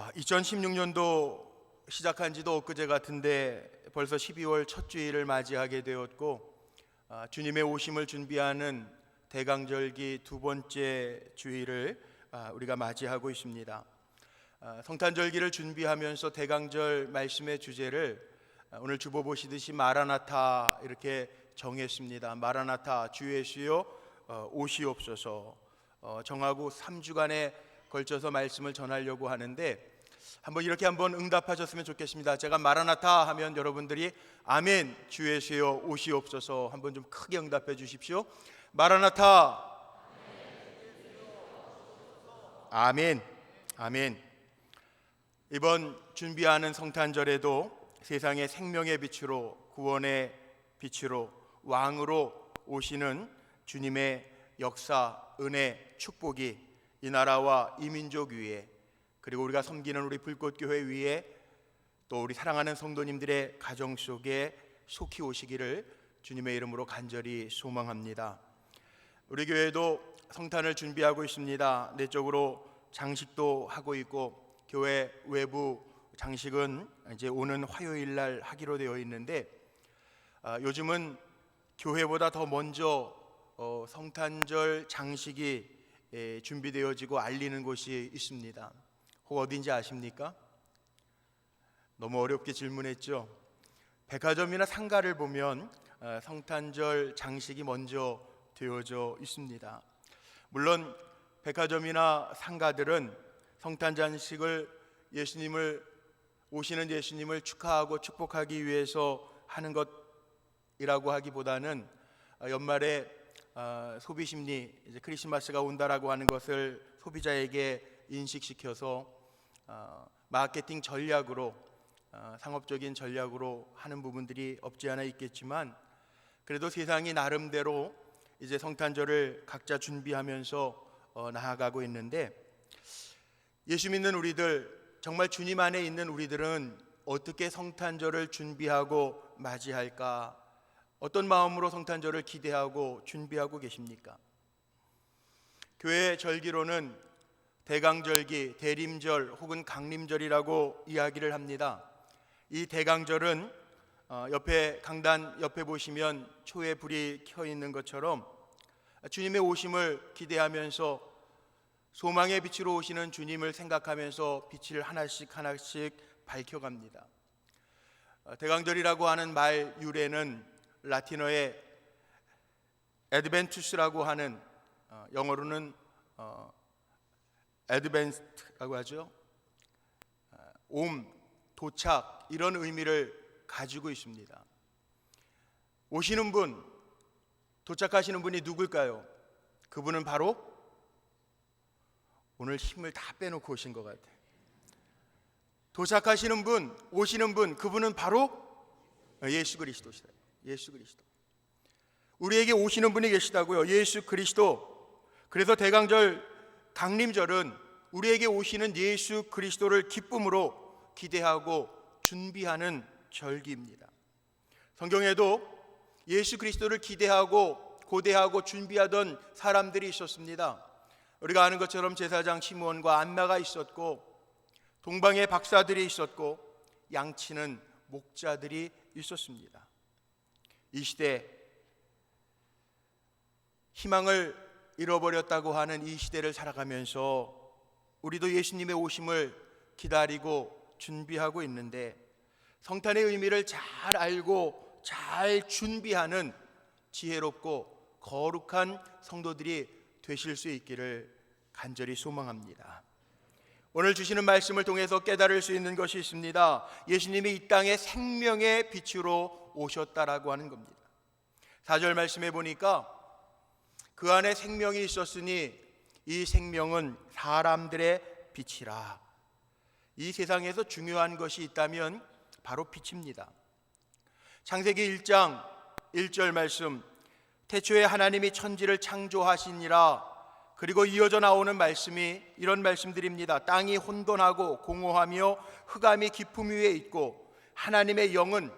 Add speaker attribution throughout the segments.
Speaker 1: 2016년도 시작한 지도 엊그제 같은데 벌써 12월 첫 주일을 맞이하게 되었고, 주님의 오심을 준비하는 대강절기 두 번째 주일을 우리가 맞이하고 있습니다. 성탄절기를 준비하면서 대강절 말씀의 주제를 오늘 주보 보시듯이 마라나타 이렇게 정했습니다. 마라나타, 주 예수여 오시옵소서 정하고 3주간에 걸쳐서 말씀을 전하려고 하는데, 한번 응답하셨으면 좋겠습니다. 제가 마라나타 하면 여러분들이 아멘, 주 예수여 오시옵소서 한번 좀 크게 응답해 주십시오. 마라나타. 아멘. 아멘. 이번 준비하는 성탄절에도 세상의 생명의 빛으로, 구원의 빛으로, 왕으로 오시는 주님의 역사, 은혜, 축복이 이 나라와 이 민족 위에, 그리고 우리가 섬기는 우리 불꽃교회 위에, 또 우리 사랑하는 성도님들의 가정 속에 속히 오시기를 주님의 이름으로 간절히 소망합니다. 우리 교회도 성탄을 준비하고 있습니다. 내적으로 장식도 하고 있고, 교회 외부 장식은 이제 오는 화요일 날 하기로 되어 있는데, 요즘은 교회보다 더 먼저 성탄절 장식이 준비되어지고 알리는 곳이 있습니다. 혹 어딘지 아십니까? 너무 어렵게 질문했죠. 백화점이나 상가를 보면 성탄절 장식이 먼저 되어져 있습니다. 물론 백화점이나 상가들은 성탄 장식을 오시는 예수님을 축하하고 축복하기 위해서 하는 것이라고 하기보다는 연말에 소비심리, 이제 크리스마스가 온다라고 하는 것을 소비자에게 인식시켜서 마케팅 전략으로, 상업적인 전략으로 하는 부분들이 없지 않아 있겠지만, 그래도 세상이 나름대로 이제 성탄절을 각자 준비하면서 나아가고 있는데, 예수 믿는 우리들, 정말 주님 안에 있는 우리들은 어떻게 성탄절을 준비하고 맞이할까? 어떤 마음으로 성탄절을 기대하고 준비하고 계십니까? 교회 절기로는 대강절기, 대림절 혹은 강림절이라고 이야기를 합니다. 이 대강절은 강단 옆에 보시면 초에 불이 켜 있는 것처럼 주님의 오심을 기대하면서 소망의 빛으로 오시는 주님을 생각하면서 빛을 하나씩 밝혀갑니다. 대강절이라고 하는 말 유래는 라틴어의 애드벤투스라고 하는, 영어로는 애드벤트라고 하죠. 도착, 이런 의미를 가지고 있습니다. 오시는 분, 도착하시는 분이 누굴까요? 그분은 바로, 오늘 힘을 다 빼놓고 오신 것 같아요. 도착하시는 분, 오시는 분, 그분은 바로 예수 그리스도시다. 예수 그리스도. 우리에게 오시는 분이 계시다고요. 예수 그리스도. 그래서 대강절, 강림절은 우리에게 오시는 예수 그리스도를 기쁨으로 기대하고 준비하는 절기입니다. 성경에도 예수 그리스도를 기대하고 고대하고 준비하던 사람들이 있었습니다. 우리가 아는 것처럼 제사장 시므온과 안나가 있었고, 동방의 박사들이 있었고, 양치는 목자들이 있었습니다. 이 시대, 희망을 잃어버렸다고 하는 이 시대를 살아가면서 우리도 예수님의 오심을 기다리고 준비하고 있는데, 성탄의 의미를 잘 알고 잘 준비하는 지혜롭고 거룩한 성도들이 되실 수 있기를 간절히 소망합니다. 오늘 주시는 말씀을 통해서 깨달을 수 있는 것이 있습니다. 예수님이 이 땅에 생명의 빛으로 오셨다라고 하는 겁니다. 4절 말씀에 보니까 그 안에 생명이 있었으니 이 생명은 사람들의 빛이라. 이 세상에서 중요한 것이 있다면 바로 빛입니다. 창세기 1장 1절 말씀, 태초에 하나님이 천지를 창조하시니라. 그리고 이어져 나오는 말씀이 이런 말씀들입니다. 땅이 혼돈하고 공허하며 흑암이 깊음 위에 있고 하나님의 영은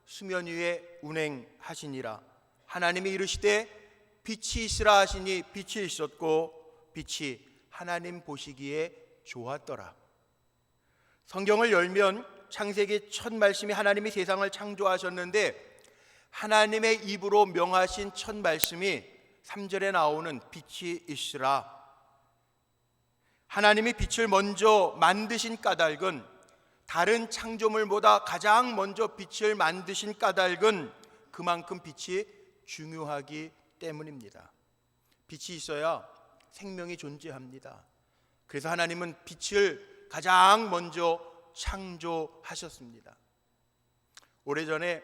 Speaker 1: 수면 위에 운행하시니라. 하나님이 이르시되 빛이 있으라 하시니 빛이 있었고 빛이 하나님 보시기에 좋았더라. 성경을 열면 창세기 첫 말씀이 하나님이 세상을 창조하셨는데 하나님의 입으로 명하신 첫 말씀이 3절에 나오는 빛이 있으라. 하나님이 빛을 먼저 만드신 까닭은, 다른 창조물보다 가장 먼저 빛을 만드신 까닭은 그만큼 빛이 중요하기 때문입니다. 빛이 있어야 생명이 존재합니다. 그래서 하나님은 빛을 가장 먼저 창조하셨습니다. 오래전에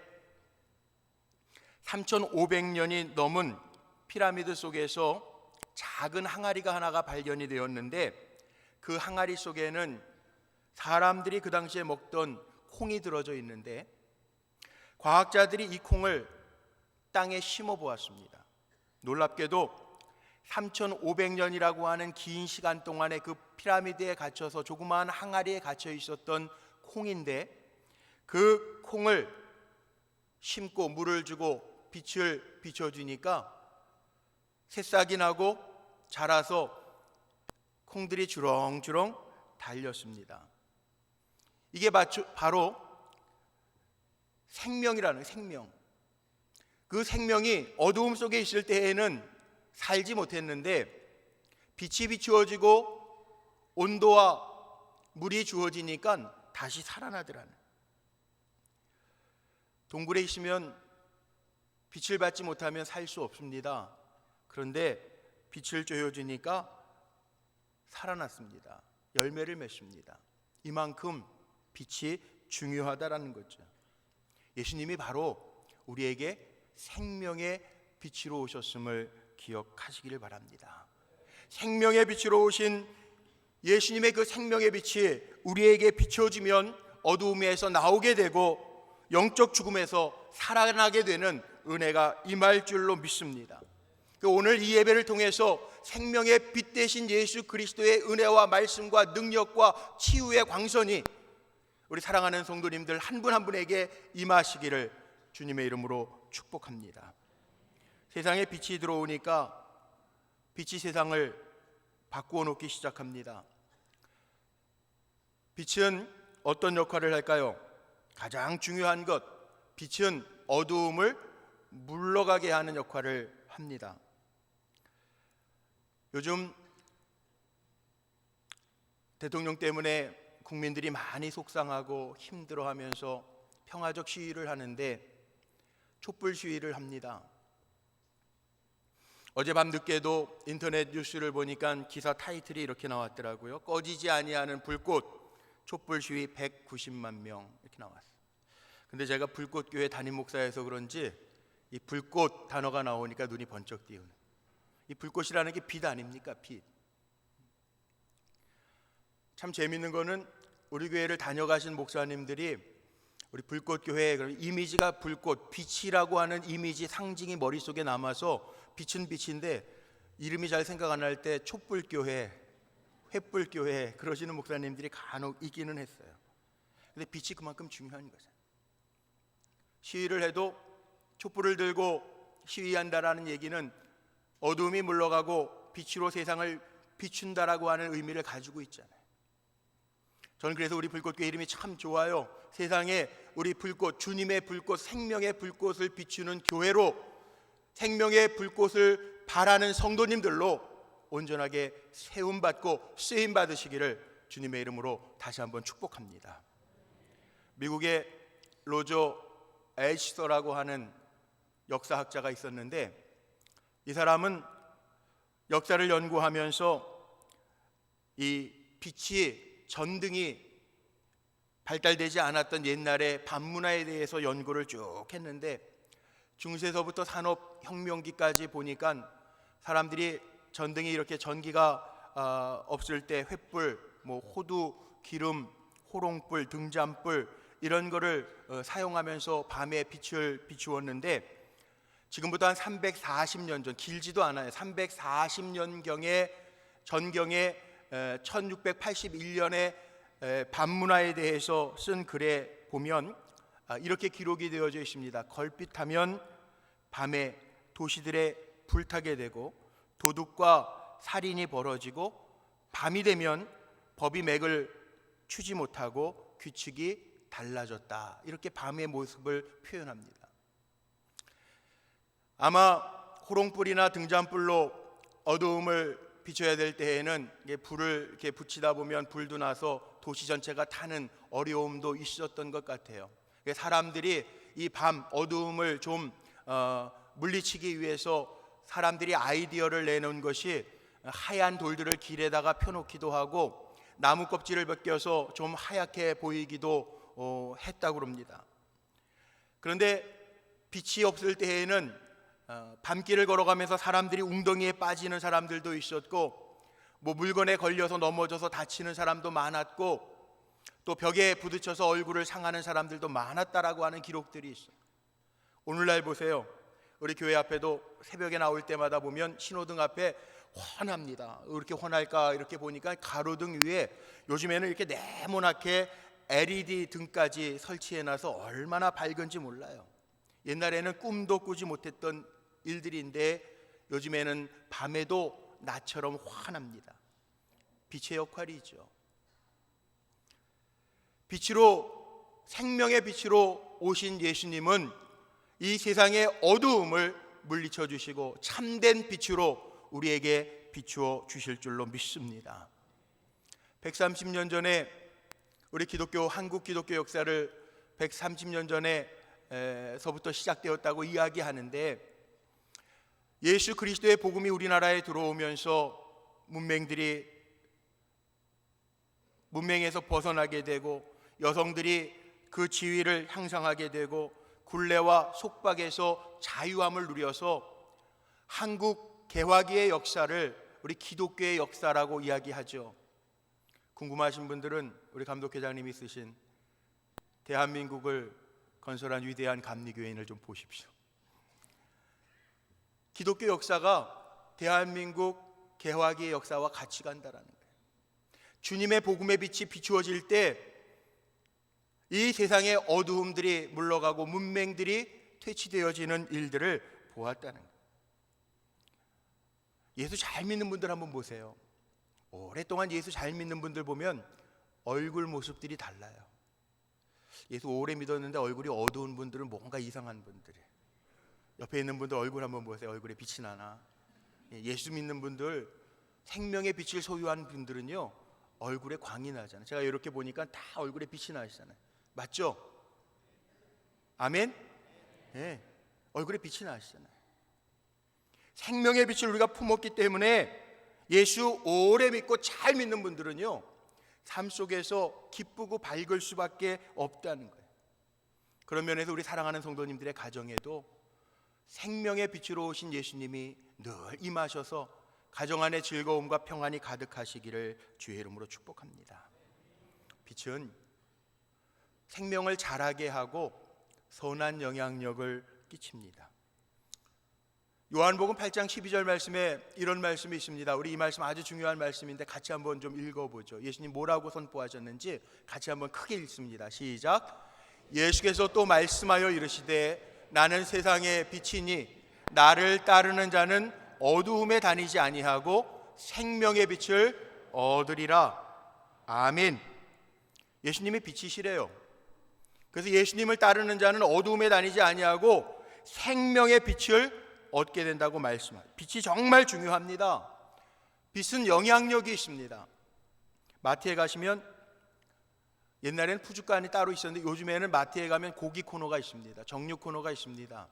Speaker 1: 3,500년이 넘은 피라미드 속에서 작은 항아리가 하나가 발견이 되었는데, 그 항아리 속에는 사람들이 그 당시에 먹던 콩이 들어져 있는데, 과학자들이 이 콩을 땅에 심어 보았습니다. 놀랍게도 3,500년이라고 하는 긴 시간 동안에 그 피라미드에 갇혀서 조그마한 항아리에 갇혀 있었던 콩인데, 그 콩을 심고 물을 주고 빛을 비춰주니까 새싹이 나고 자라서 콩들이 주렁주렁 달렸습니다. 이게 바로 생명이라는, 생명. 그 생명이 어두움 속에 있을 때에는 살지 못했는데 빛이 비추어지고 온도와 물이 주어지니까 다시 살아나더라는. 동굴에 있으면 빛을 받지 못하면 살 수 없습니다. 그런데 빛을 쬐어주니까 살아났습니다. 열매를 맺습니다. 이만큼 빛이 중요하다라는 거죠. 예수님이 바로 우리에게 생명의 빛으로 오셨음을 기억하시기를 바랍니다. 생명의 빛으로 오신 예수님의 그 생명의 빛이 우리에게 비춰지면 어두움에서 나오게 되고 영적 죽음에서 살아나게 되는 은혜가 임할 줄로 믿습니다. 오늘 이 예배를 통해서 생명의 빛 대신 예수 그리스도의 은혜와 말씀과 능력과 치유의 광선이 우리 사랑하는 성도님들 한 분 한 분에게 임하시기를 주님의 이름으로 축복합니다. 세상에 빛이 들어오니까 빛이 세상을 바꾸어 놓기 시작합니다. 빛은 어떤 역할을 할까요? 가장 중요한 것, 빛은 어두움을 물러가게 하는 역할을 합니다. 요즘 대통령 때문에 국민들이 많이 속상하고 힘들어하면서 평화적 시위를 하는데 촛불 시위를 합니다. 어젯밤 늦게도 인터넷 뉴스를 보니까 기사 타이틀이 이렇게 나왔더라고요. 꺼지지 아니하는 불꽃, 촛불 시위 190만 명 이렇게 나왔어요. 근데 제가 불꽃교회 담임 목사여서 그런지 이 불꽃 단어가 나오니까 눈이 번쩍 띄우는, 이 불꽃이라는 게 빛 아닙니까? 빛. 참 재밌는 거는 우리 교회를 다녀가신 목사님들이 우리 불꽃교회 그럼 이미지가 불꽃, 빛이라고 하는 이미지 상징이 머릿속에 남아서 빛은 빛인데 이름이 잘 생각 안 날 때 촛불교회, 횃불교회 그러시는 목사님들이 간혹 있기는 했어요. 근데 빛이 그만큼 중요한 거죠. 시위를 해도 촛불을 들고 시위한다라는 얘기는 어둠이 물러가고 빛으로 세상을 비춘다라고 하는 의미를 가지고 있잖아요. 저는 그래서 우리 불꽃교회 이름이 참 좋아요. 세상에 우리 불꽃, 주님의 불꽃, 생명의 불꽃을 비추는 교회로, 생명의 불꽃을 바라는 성도님들로 온전하게 세움받고 쓰임받으시기를 주님의 이름으로 다시 한번 축복합니다. 미국의 로저 에이시서라고 하는 역사학자가 있었는데, 이 사람은 역사를 연구하면서 이 빛이, 전등이 발달되지 않았던 옛날의 밤문화에 대해서 연구를 쭉 했는데, 중세서부터 산업혁명기까지 보니까 사람들이 전등이 이렇게 전기가 없을 때 횃불, 호두, 기름, 호롱불, 등잔불 이런 거를 사용하면서 밤에 빛을 비추었는데, 지금부터 한 340년 전, 길지도 않아요. 340년경에 전경에 1681년에 밤문화에 대해서 쓴 글에 보면 이렇게 기록이 되어져 있습니다. 걸핏하면 밤에 도시들에 불타게 되고 도둑과 살인이 벌어지고, 밤이 되면 법이 맥을 추지 못하고 규칙이 달라졌다. 이렇게 밤의 모습을 표현합니다. 아마 호롱불이나 등잔불로 어두움을 비춰야 될 때에는 불을 이렇게 붙이다 보면 불도 나서 도시 전체가 타는 어려움도 있었던 것 같아요. 사람들이 이 밤 어두움을 좀 물리치기 위해서 사람들이 아이디어를 내놓은 것이 하얀 돌들을 길에다가 펴놓기도 하고 나무 껍질을 벗겨서 좀 하얗게 보이기도 했다고 합니다. 그런데 빛이 없을 때에는 밤길을 걸어가면서 사람들이 웅덩이에 빠지는 사람들도 있었고, 물건에 걸려서 넘어져서 다치는 사람도 많았고, 또 벽에 부딪혀서 얼굴을 상하는 사람들도 많았다라고 하는 기록들이 있어요. 오늘날 보세요. 우리 교회 앞에도 새벽에 나올 때마다 보면 신호등 앞에 환합니다. 왜 이렇게 환할까 이렇게 보니까 가로등 위에 요즘에는 이렇게 네모나게 LED 등까지 설치해놔서 얼마나 밝은지 몰라요. 옛날에는 꿈도 꾸지 못했던 일들인데 요즘에는 밤에도 낮처럼 환합니다. 빛의 역할이죠. 빛으로, 생명의 빛으로 오신 예수님은 이 세상의 어두움을 물리쳐 주시고 참된 빛으로 우리에게 비추어 주실 줄로 믿습니다. 130년 전에 우리 한국 기독교 역사를 130년 전에서부터 시작되었다고 이야기하는데, 예수 그리스도의 복음이 우리나라에 들어오면서 문맹에서 벗어나게 되고 여성들이 그 지위를 향상하게 되고 굴레와 속박에서 자유함을 누려서 한국 개화기의 역사를 우리 기독교의 역사라고 이야기하죠. 궁금하신 분들은 우리 감독회장님이 쓰신 대한민국을 건설한 위대한 감리교인을 좀 보십시오. 기독교 역사가 대한민국 개화기의 역사와 같이 간다라는 거예요. 주님의 복음의 빛이 비추어질 때 이 세상의 어두움들이 물러가고 문맹들이 퇴치되어지는 일들을 보았다는 거예요. 예수 잘 믿는 분들 한번 보세요. 오랫동안 예수 잘 믿는 분들 보면 얼굴 모습들이 달라요. 예수 오래 믿었는데 얼굴이 어두운 분들은 뭔가 이상한 분들이에요. 옆에 있는 분들 얼굴 한번 보세요. 얼굴에 빛이 나나? 예수 믿는 분들, 생명의 빛을 소유한 분들은요 얼굴에 광이 나잖아요. 제가 이렇게 보니까 다 얼굴에 빛이 나시잖아요. 맞죠? 아멘? 네, 얼굴에 빛이 나시잖아요. 생명의 빛을 우리가 품었기 때문에 예수 오래 믿고 잘 믿는 분들은요 삶 속에서 기쁘고 밝을 수밖에 없다는 거예요. 그런 면에서 우리 사랑하는 성도님들의 가정에도 생명의 빛으로 오신 예수님이 늘 임하셔서 가정 안에 즐거움과 평안이 가득하시기를 주의 이름으로 축복합니다. 빛은 생명을 자라게 하고 선한 영향력을 끼칩니다. 요한복음 8장 12절 말씀에 이런 말씀이 있습니다. 우리 이 말씀 아주 중요한 말씀인데 같이 한번 좀 읽어보죠. 예수님 뭐라고 선포하셨는지 같이 한번 크게 읽습니다. 시작. 예수께서 또 말씀하여 이르시되 나는 세상의 빛이니 나를 따르는 자는 어두움에 다니지 아니하고 생명의 빛을 얻으리라. 아멘. 예수님이 빛이시래요. 그래서 예수님을 따르는 자는 어두움에 다니지 아니하고 생명의 빛을 얻게 된다고 말씀합니다. 빛이 정말 중요합니다. 빛은 영향력이 있습니다. 마트에 가시면 옛날에는 푸주간이 따로 있었는데 요즘에는 마트에 가면 고기 코너가 있습니다. 정육 코너가 있습니다.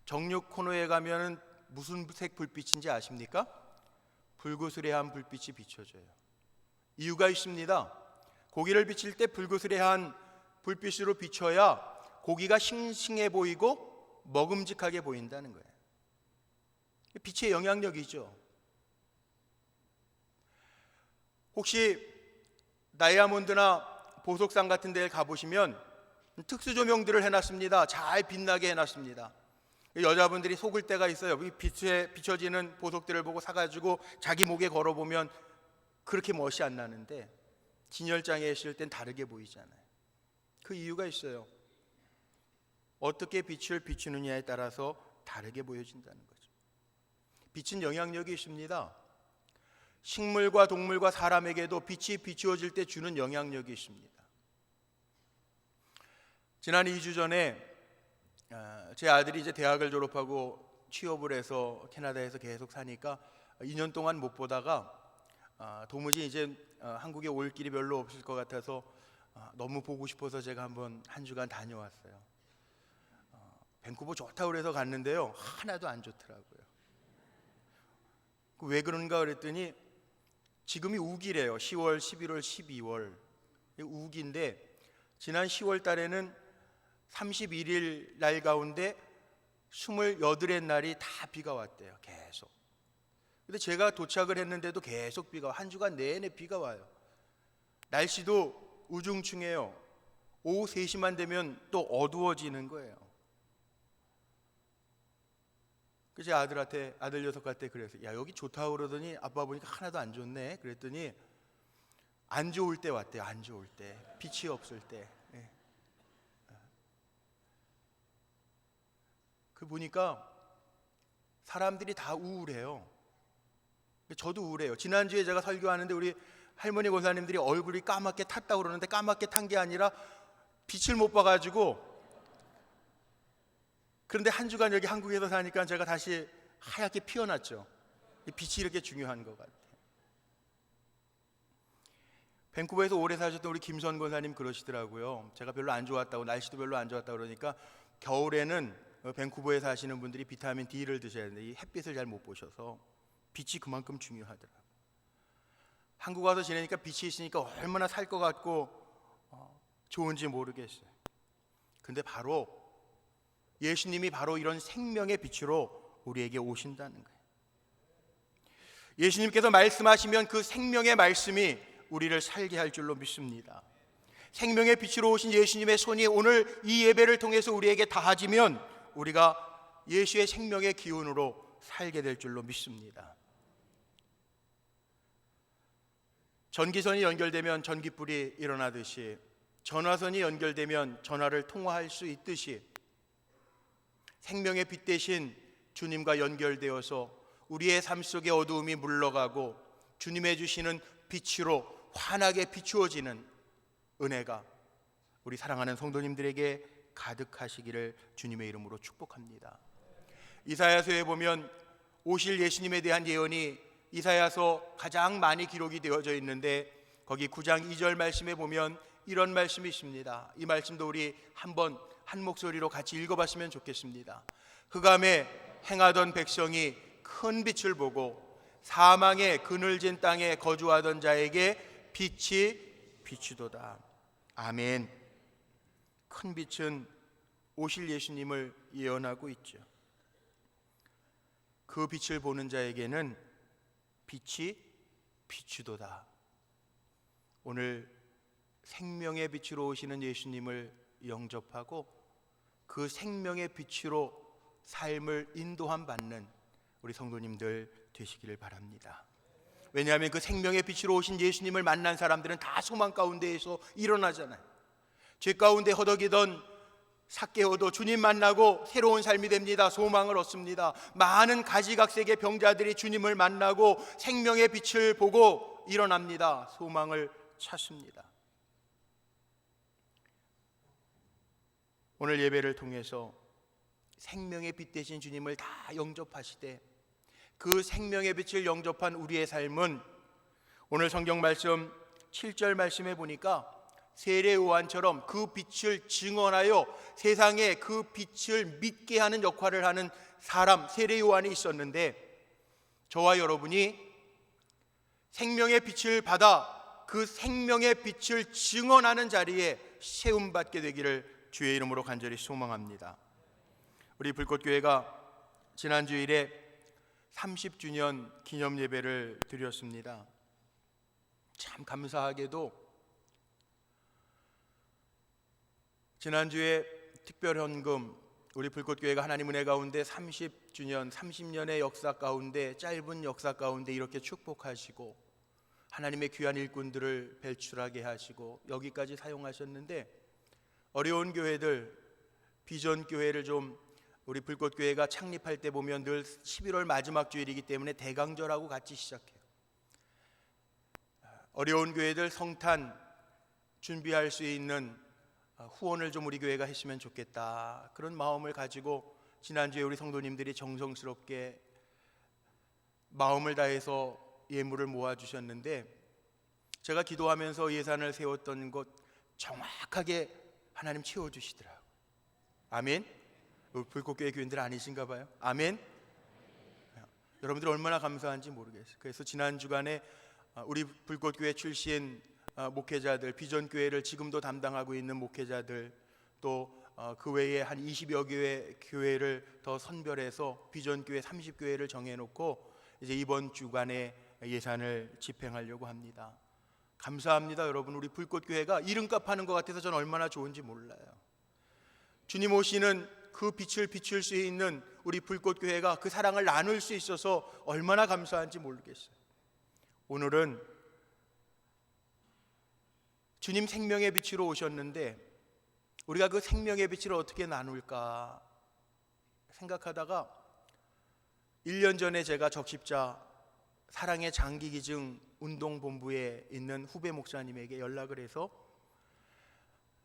Speaker 1: 정육 코너에 가면 무슨 색 불빛인지 아십니까? 불그스레한 불빛이 비춰져요. 이유가 있습니다. 고기를 비칠 때 불그스레한 불빛으로 비춰야 고기가 싱싱해 보이고 먹음직하게 보인다는 거예요. 빛의 영향력이죠. 혹시 다이아몬드나 보석상 같은 데에 가보시면 특수 조명들을 해놨습니다. 잘 빛나게 해놨습니다. 여자분들이 속을 때가 있어요. 빛에 비춰지는 보석들을 보고 사가지고 자기 목에 걸어보면 그렇게 멋이 안 나는데 진열장에 있을 땐 다르게 보이잖아요. 그 이유가 있어요. 어떻게 빛을 비추느냐에 따라서 다르게 보여진다는 거죠. 빛은 영향력이 있습니다. 식물과 동물과 사람에게도 빛이 비추어질 때 주는 영향력이 있습니다. 지난 2주 전에 제 아들이 이제 대학을 졸업하고 취업을 해서 캐나다에서 계속 사니까 2년 동안 못 보다가 도무지 이제 한국에 올 길이 별로 없을 것 같아서 너무 보고 싶어서 제가 한번 한 주간 다녀왔어요. 밴쿠버 좋다고 그래서 갔는데요, 하나도 안 좋더라고요. 왜 그런가 그랬더니 지금이 우기래요. 10월, 11월, 12월 우기인데 지난 10월 달에는 31일 날 가운데 28의 날이 다 비가 왔대요. 계속. 근데 제가 도착을 했는데도 계속 비가 와. 한 주간 내내 비가 와요. 날씨도 우중충해요. 오후 3시만 되면 또 어두워지는 거예요. 그래서 제 아들한테, 아들 녀석한테 그래서 야, 여기 좋다고 그러더니 아빠 보니까 하나도 안 좋네. 그랬더니 안 좋을 때 왔대요. 안 좋을 때, 빛이 없을 때. 그 보니까 사람들이 다 우울해요. 저도 우울해요. 지난주에 제가 설교하는데 우리 할머니 권사님들이 얼굴이 까맣게 탔다고 그러는데 까맣게 탄 게 아니라 빛을 못 봐가지고, 그런데 한 주간 여기 한국에서 사니까 제가 다시 하얗게 피어났죠. 빛이 이렇게 중요한 것 같아요. 밴쿠버에서 오래 사셨던 우리 김선 권사님 그러시더라고요. 제가 별로 안 좋았다고, 날씨도 별로 안 좋았다고 그러니까 겨울에는 밴쿠버에 사시는 분들이 비타민 D를 드셔야 되는데 이 햇빛을 잘 못 보셔서 빛이 그만큼 중요하더라고요. 한국 와서 지내니까 빛이 있으니까 얼마나 살 것 같고 좋은지 모르겠어요. 근데 바로 예수님이 바로 이런 생명의 빛으로 우리에게 오신다는 거예요. 예수님께서 말씀하시면 그 생명의 말씀이 우리를 살게 할 줄로 믿습니다. 생명의 빛으로 오신 예수님의 손이 오늘 이 예배를 통해서 우리에게 닿아지면 우리가 예수의 생명의 기운으로 살게 될 줄로 믿습니다. 전기선이 연결되면 전기불이 일어나듯이, 전화선이 연결되면 전화를 통화할 수 있듯이 생명의 빛 대신 주님과 연결되어서 우리의 삶 속의 어두움이 물러가고 주님의 주시는 빛으로 환하게 비추어지는 은혜가 우리 사랑하는 성도님들에게 가득하시기를 주님의 이름으로 축복합니다. 이사야서에 보면 오실 예수님에 대한 예언이 이사야서 가장 많이 기록이 되어져 있는데 거기 9장 2절 말씀에 보면 이런 말씀이 있습니다. 이 말씀도 우리 한번 한 목소리로 같이 읽어봤으면 좋겠습니다. 흑암에 행하던 백성이 큰 빛을 보고 사망의 그늘진 땅에 거주하던 자에게 빛이 비추도다. 아멘. 큰 빛은 오실 예수님을 예언하고 있죠. 그 빛을 보는 자에게는 빛이 비추도다. 오늘 생명의 빛으로 오시는 예수님을 영접하고 그 생명의 빛으로 삶을 인도함 받는 우리 성도님들 되시기를 바랍니다. 왜냐하면 그 생명의 빛으로 오신 예수님을 만난 사람들은 다 소망 가운데에서 일어나잖아요. 죄 가운데 허덕이던 삭개오도 주님 만나고 새로운 삶이 됩니다. 소망을 얻습니다. 많은 가지각색의 병자들이 주님을 만나고 생명의 빛을 보고 일어납니다. 소망을 찾습니다. 오늘 예배를 통해서 생명의 빛 되신 주님을 다 영접하시되 그 생명의 빛을 영접한 우리의 삶은 오늘 성경 말씀 7절 말씀에 보니까 세례 요한처럼 그 빛을 증언하여 세상에 그 빛을 믿게 하는 역할을 하는 사람, 세례 요한이 있었는데 저와 여러분이 생명의 빛을 받아 그 생명의 빛을 증언하는 자리에 세움받게 되기를 주의 이름으로 간절히 소망합니다. 우리 불꽃교회가 지난 주일에 30주년 기념 예배를 드렸습니다. 참 감사하게도 지난주에 특별헌금, 우리 불꽃교회가 하나님 은혜 가운데 30주년, 30년의 역사 가운데, 짧은 역사 가운데 이렇게 축복하시고 하나님의 귀한 일꾼들을 배출하게 하시고 여기까지 사용하셨는데, 어려운 교회들, 비전 교회를 좀 우리 불꽃교회가 창립할 때 보면 늘 11월 마지막 주일이기 때문에 대강절하고 같이 시작해요. 어려운 교회들 성탄 준비할 수 있는 후원을 좀 우리 교회가 했으면 좋겠다, 그런 마음을 가지고 지난주에 우리 성도님들이 정성스럽게 마음을 다해서 예물을 모아주셨는데, 제가 기도하면서 예산을 세웠던 것 정확하게 하나님 채워주시더라고요. 아멘. 불꽃교회 교인들 아니신가 봐요. 아멘. 여러분들 얼마나 감사한지 모르겠어요. 그래서 지난 주간에 우리 불꽃교회 출신 목회자들, 비전교회를 지금도 담당하고 있는 목회자들, 또 그 외에 한 20여 개의 교회를 더 선별해서 비전교회 30교회를 정해놓고 이제 이번 주간에 예산을 집행하려고 합니다. 감사합니다 여러분. 우리 불꽃교회가 이름값 하는 것 같아서 저는 얼마나 좋은지 몰라요. 주님 오시는 그 빛을 비출 수 있는 우리 불꽃교회가 그 사랑을 나눌 수 있어서 얼마나 감사한지 모르겠어요. 오늘은 주님 생명의 빛으로 오셨는데 우리가 그 생명의 빛을 어떻게 나눌까 생각하다가 1년 전에 제가 적십자 사랑의 장기기증 운동본부에 있는 후배 목사님에게 연락을 해서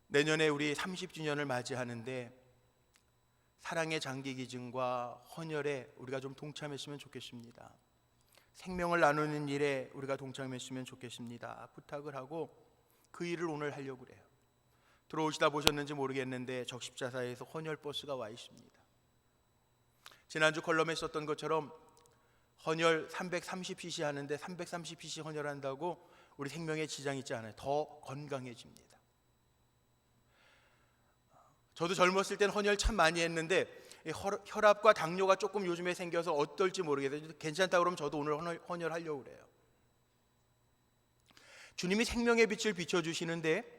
Speaker 1: 내년에 우리 30주년을 맞이하는데 사랑의 장기기증과 헌혈에 우리가 좀 동참했으면 좋겠습니다. 생명을 나누는 일에 우리가 동참했으면 좋겠습니다. 부탁을 하고 그 일을 오늘 하려고 그래요. 들어오시다 보셨는지 모르겠는데 적십자사에서 헌혈버스가 와 있습니다. 지난주 컬럼에 썼던 것처럼 헌혈 330cc 하는데 330cc 헌혈한다고 우리 생명에 지장 있지 않아요. 더 건강해집니다. 저도 젊었을 땐 헌혈 참 많이 했는데 혈압과 당뇨가 조금 요즘에 생겨서 어떨지 모르겠어요. 괜찮다 그러면 저도 오늘 헌혈하려고 그래요. 주님이 생명의 빛을 비춰주시는데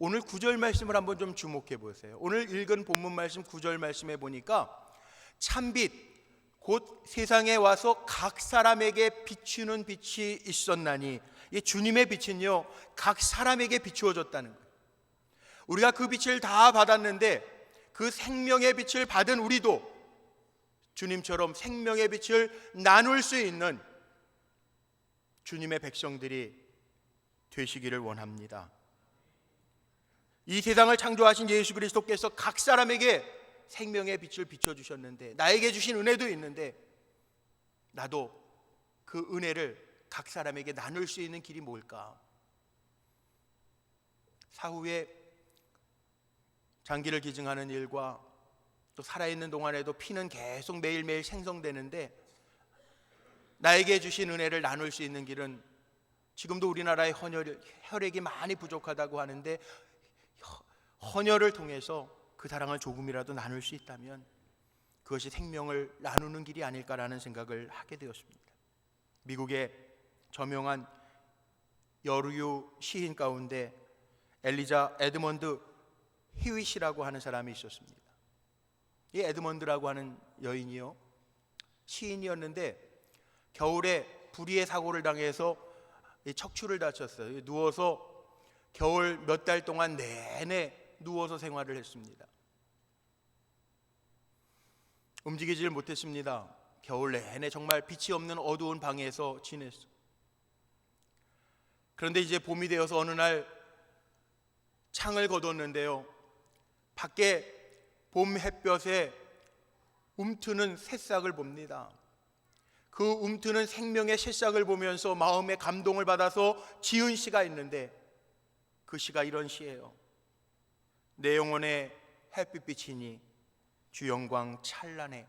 Speaker 1: 오늘 9절 말씀을 한번 좀 주목해 보세요. 오늘 읽은 본문 말씀 9절 말씀에 보니까 참빛 곧 세상에 와서 각 사람에게 비추는 빛이 있었나니, 이 주님의 빛은요 각 사람에게 비추어졌다는 거예요. 우리가 그 빛을 다 받았는데 그 생명의 빛을 받은 우리도 주님처럼 생명의 빛을 나눌 수 있는 주님의 백성들이 되시기를 원합니다. 이 세상을 창조하신 예수 그리스도께서 각 사람에게 생명의 빛을 비춰주셨는데 나에게 주신 은혜도 있는데 나도 그 은혜를 각 사람에게 나눌 수 있는 길이 뭘까? 사후에 장기를 기증하는 일과 또 살아있는 동안에도 피는 계속 매일매일 생성되는데 나에게 주신 은혜를 나눌 수 있는 길은 지금도 우리나라의 혈액이 많이 부족하다고 하는데 헌혈을 통해서 그 사랑을 조금이라도 나눌 수 있다면 그것이 생명을 나누는 길이 아닐까라는 생각을 하게 되었습니다. 미국의 저명한 여류 시인 가운데 엘리자 에드먼드 히윗이라고 하는 사람이 있었습니다. 이 에드먼드라고 하는 여인이요 시인이었는데 겨울에 불의의 사고를 당해서 척추를 다쳤어요. 누워서 겨울 몇 달 동안 내내 누워서 생활을 했습니다. 움직이질 못했습니다. 겨울 내내 정말 빛이 없는 어두운 방에서 지냈어. 그런데 이제 봄이 되어서 어느 날 창을 거뒀는데요, 밖에 봄 햇볕에 움트는 새싹을 봅니다. 그 움트는 생명의 새싹을 보면서 마음에 감동을 받아서 지은 시가 있는데 그 시가 이런 시예요. 내 영혼에 햇빛비치니 주 영광 찬란해.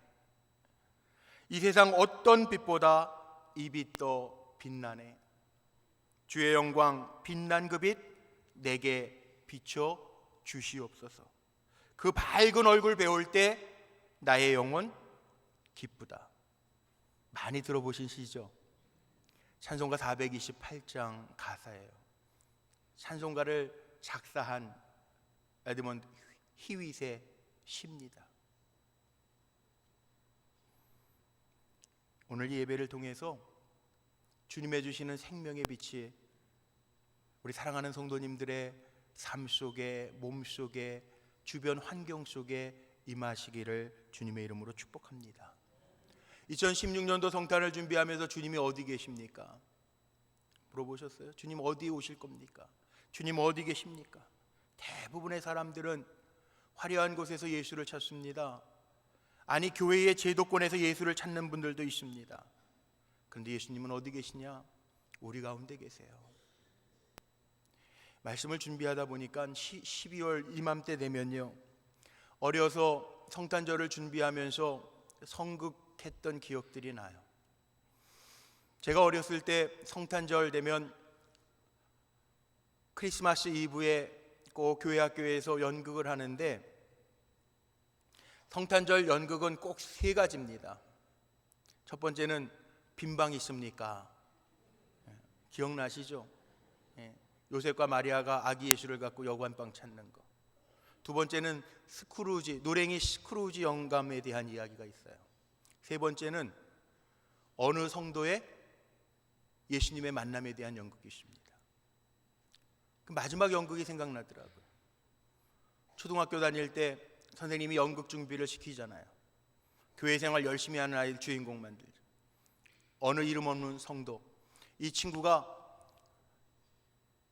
Speaker 1: 이 세상 어떤 빛보다 이 빛 더 빛나네. 주의 영광 빛난 그 빛 내게 비춰 주시옵소서. 그 밝은 얼굴 배울 때 나의 영혼 기쁘다. 많이 들어보신 시죠? 찬송가 428장 가사예요. 찬송가를 작사한 에드먼드 히윗의 시입니다. 오늘 이 예배를 통해서 주님의 주시는 생명의 빛이 우리 사랑하는 성도님들의 삶 속에, 몸 속에, 주변 환경 속에 임하시기를 주님의 이름으로 축복합니다. 2016년도 성탄을 준비하면서 주님이 어디 계십니까? 물어보셨어요? 주님 어디에 오실 겁니까? 주님 어디 계십니까? 대부분의 사람들은 화려한 곳에서 예수를 찾습니다. 아니, 교회의 제도권에서 예수를 찾는 분들도 있습니다. 그런데 예수님은 어디 계시냐? 우리 가운데 계세요. 말씀을 준비하다 보니까 12월 이맘때 되면요, 어려서 성탄절을 준비하면서 성극했던 기억들이 나요. 제가 어렸을 때 성탄절 되면 크리스마스 이브에 꼭 교회 학교에서 연극을 하는데, 성탄절 연극은 꼭 세 가지입니다. 첫 번째는 빈방 있습니까? 기억나시죠? 요셉과 마리아가 아기 예수를 갖고 여관방 찾는 거. 두 번째는 스크루지, 노랭이 스크루지 영감에 대한 이야기가 있어요. 세 번째는 어느 성도의 예수님의 만남에 대한 연극이 있습니다. 그 마지막 연극이 생각나더라고요. 초등학교 다닐 때 선생님이 연극 준비를 시키잖아요. 교회 생활 열심히 하는 아이들 주인공 만들죠. 어느 이름 없는 성도, 이 친구가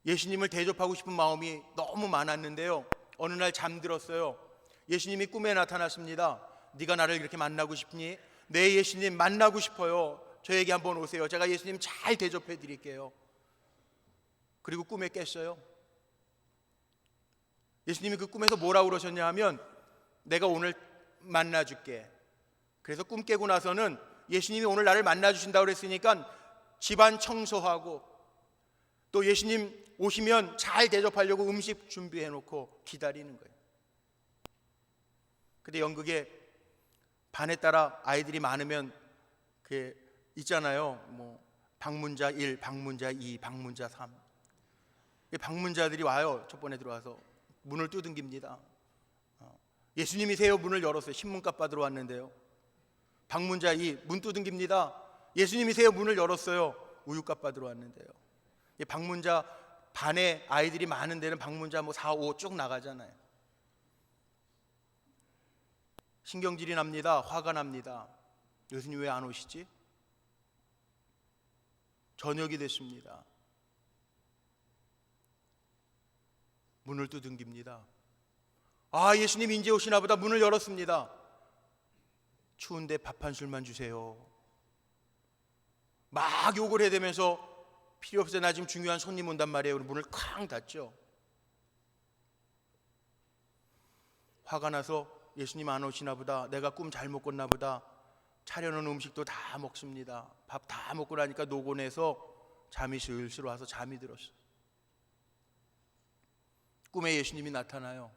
Speaker 1: 예수님을 대접하고 싶은 마음이 너무 많았는데요, 어느 날 잠들었어요. 예수님이 꿈에 나타났습니다. 네가 나를 이렇게 만나고 싶니? 네, 예수님 만나고 싶어요. 저에게 한번 오세요. 제가 예수님 잘 대접해 드릴게요. 그리고 꿈에 깼어요. 예수님이 그 꿈에서 뭐라고 그러셨냐 하면, 내가 오늘 만나줄게. 그래서 꿈 깨고 나서는 예수님이 오늘 나를 만나주신다고 그랬으니까 집안 청소하고, 또 예수님 오시면 잘 대접하려고 음식 준비해 놓고 기다리는 거예요. 근데 연극에 반에 따라 아이들이 많으면 그 있잖아요, 뭐 방문자 1, 방문자 2, 방문자 3. 방문자들이 와요. 첫 번에 들어와서 문을 두둥깁니다. 예수님이세요? 문을 열었어요. 신문값 받으러 왔는데요. 방문자 2, 문 두둥깁니다. 예수님이세요? 문을 열었어요. 우유값 받으러 왔는데요. 방문자 반에 아이들이 많은 데는 방문자 뭐 4, 5 쭉 나가잖아요. 신경질이 납니다. 화가 납니다. 예수님 왜 안 오시지? 저녁이 됐습니다. 문을 두둥깁니다. 아, 예수님 이제 오시나 보다. 문을 열었습니다. 추운데 밥 한 술만 주세요. 막 욕을 해대면서, 필요 없어요, 나 지금 중요한 손님 온단 말이에요. 문을 쾅 닫죠. 화가 나서 예수님 안 오시나 보다, 내가 꿈 잘못 꿨나 보다, 차려놓은 음식도 다 먹습니다. 밥 다 먹고 나니까 노곤해서 잠이 슬슬 와서 잠이 들었어요. 꿈에 예수님이 나타나요.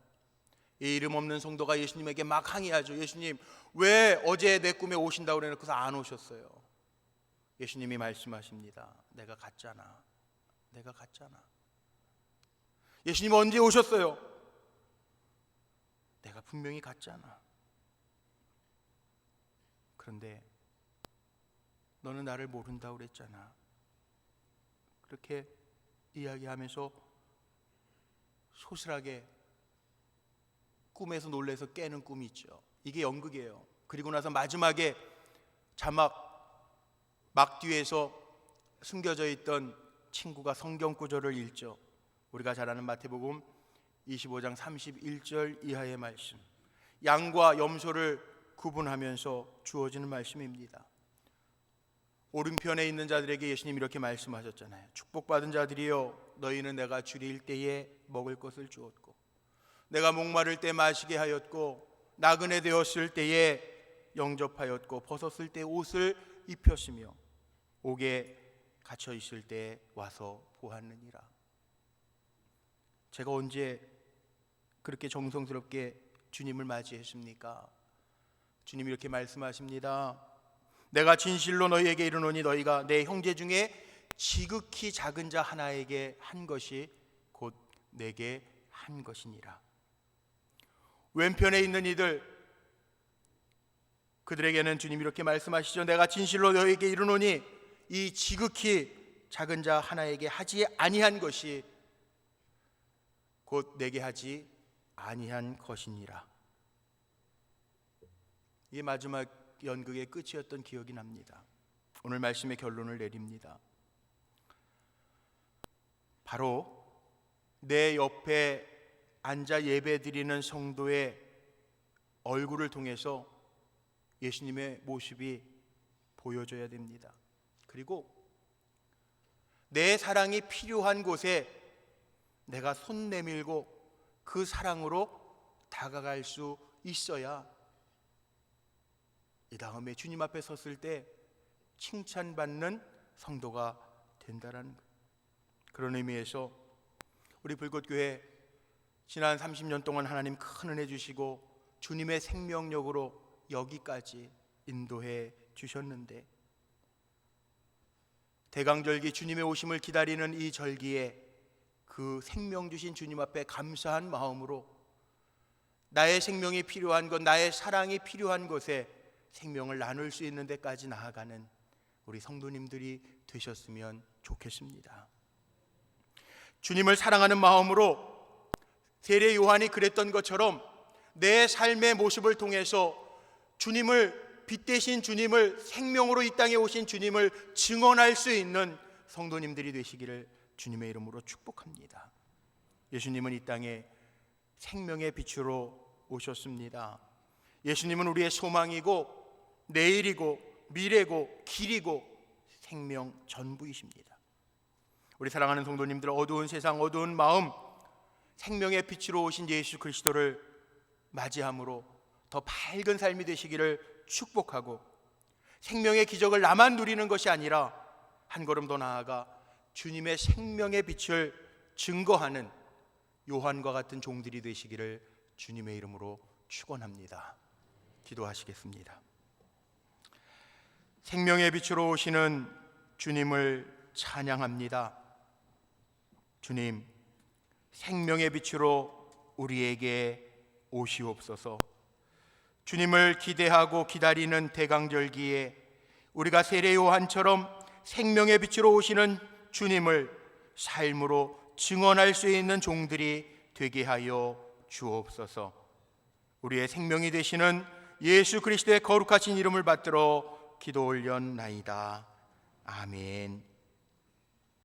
Speaker 1: 이 이름 없는 성도가 예수님에게 막 항의하죠. 예수님, 왜 어제 내 꿈에 오신다고 그래놓고서 안 오셨어요? 예수님이 말씀하십니다. 내가 갔잖아. 내가 갔잖아. 예수님 언제 오셨어요? 내가 분명히 갔잖아. 그런데 너는 나를 모른다고 그랬잖아. 그렇게 이야기하면서 소실하게 꿈에서 놀래서 깨는 꿈이 있죠. 이게 연극이에요. 그리고 나서 마지막에 자막 막 뒤에서 숨겨져 있던 친구가 성경 구절을 읽죠. 우리가 잘 아는 마태복음 25장 31절 이하의 말씀, 양과 염소를 구분하면서 주어지는 말씀입니다. 오른편에 있는 자들에게 예수님 이렇게 말씀하셨잖아요. 축복받은 자들이여, 너희는 내가 줄일 때에 먹을 것을 주었고, 내가 목마를 때 마시게 하였고, 나그네 되었을 때에 영접하였고, 벗었을 때 옷을 입혔으며, 옥에 갇혀 있을 때 와서 보았느니라. 제가 언제 그렇게 정성스럽게 주님을 맞이했습니까? 주님이 이렇게 말씀하십니다. 내가 진실로 너희에게 이르노니 너희가 내 형제 중에 지극히 작은 자 하나에게 한 것이 곧 내게 한 것이니라. 왼편에 있는 이들, 그들에게는 주님이 이렇게 말씀하시죠. 내가 진실로 너희에게 이르노니 이 지극히 작은 자 하나에게 하지 아니한 것이 곧 내게 하지 아니한 것이니라. 이게 마지막 연극의 끝이었던 기억이 납니다. 오늘 말씀의 결론을 내립니다. 바로 내 옆에 앉아 예배드리는 성도의 얼굴을 통해서 예수님의 모습이 보여져야 됩니다. 그리고 내 사랑이 필요한 곳에 내가 손 내밀고 그 사랑으로 다가갈 수 있어야 이 다음에 주님 앞에 섰을 때 칭찬받는 성도가 된다라는 거예요. 그런 의미에서 우리 불꽃교회 지난 30년 동안 하나님 큰 은혜 주시고 주님의 생명력으로 여기까지 인도해 주셨는데, 대강절기 주님의 오심을 기다리는 이 절기에 그 생명 주신 주님 앞에 감사한 마음으로 나의 생명이 필요한 것, 나의 사랑이 필요한 곳에 생명을 나눌 수 있는 데까지 나아가는 우리 성도님들이 되셨으면 좋겠습니다. 주님을 사랑하는 마음으로 세례 요한이 그랬던 것처럼 내 삶의 모습을 통해서 주님을, 빛 대신 주님을, 생명으로 이 땅에 오신 주님을 증언할 수 있는 성도님들이 되시기를 주님의 이름으로 축복합니다. 예수님은 이 땅에 생명의 빛으로 오셨습니다. 예수님은 우리의 소망이고 내일이고 미래고 길이고 생명 전부이십니다. 우리 사랑하는 성도님들, 어두운 세상, 어두운 마음, 생명의 빛으로 오신 예수 그리스도를 맞이함으로 더 밝은 삶이 되시기를 축복하고, 생명의 기적을 나만 누리는 것이 아니라 한 걸음 더 나아가 주님의 생명의 빛을 증거하는 요한과 같은 종들이 되시기를 주님의 이름으로 축원합니다. 기도하시겠습니다. 생명의 빛으로 오시는 주님을 찬양합니다. 주님, 생명의 빛으로 우리에게 오시옵소서. 주님을 기대하고 기다리는 대강절기에 우리가 세례 요한처럼 생명의 빛으로 오시는 주님을 삶으로 증언할 수 있는 종들이 되게 하여 주옵소서. 우리의 생명이 되시는 예수 그리스도의 거룩하신 이름을 받들어 기도 올렸나이다. 아멘.